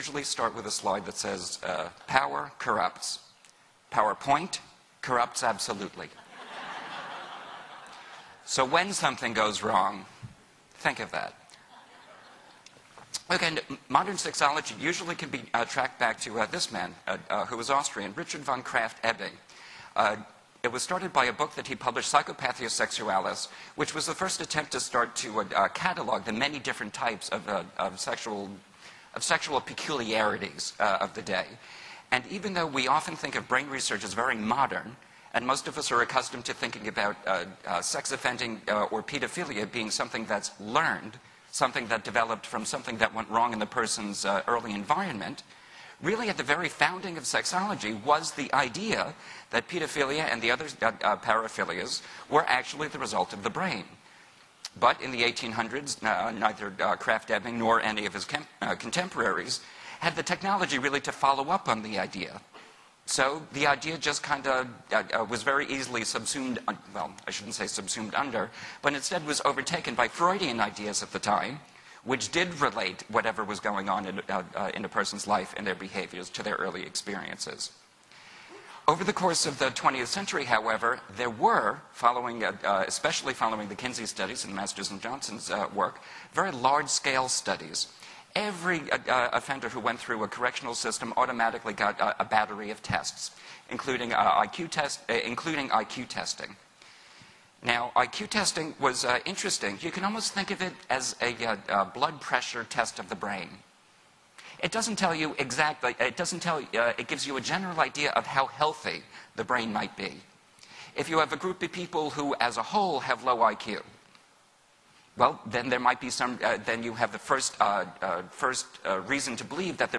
usually start with a slide that says, power corrupts. PowerPoint corrupts absolutely. So when something goes wrong, think of that. Okay, modern sexology usually can be tracked back to this man, who was Austrian, Richard von Krafft-Ebing. It was started by a book that he published, Psychopathia Sexualis, which was the first attempt to start to catalog the many different types of sexual peculiarities of the day. And even though we often think of brain research as very modern, and most of us are accustomed to thinking about sex offending or pedophilia being something that's learned, something that developed from something that went wrong in the person's early environment, really at the very founding of sexology was the idea that pedophilia and the other paraphilias were actually the result of the brain. But in the 1800s, neither Krafft-Ebing nor any of his contemporaries had the technology really to follow up on the idea. So the idea just kind of was very easily subsumed, well, I shouldn't say subsumed under, but instead was overtaken by Freudian ideas at the time, which did relate whatever was going on in a person's life and their behaviors to their early experiences. Over the course of the 20th century, however, there were, especially following the Kinsey studies and Masters and Johnson's work, very large-scale studies. Every offender who went through a correctional system automatically got a battery of tests, including IQ testing. Now, IQ testing was interesting. You can almost think of it as a blood pressure test of the brain. It doesn't tell you exactly, it gives you a general idea of how healthy the brain might be. If you have a group of people who, as a whole, have low IQ, well, then there might be then you have the first reason to believe that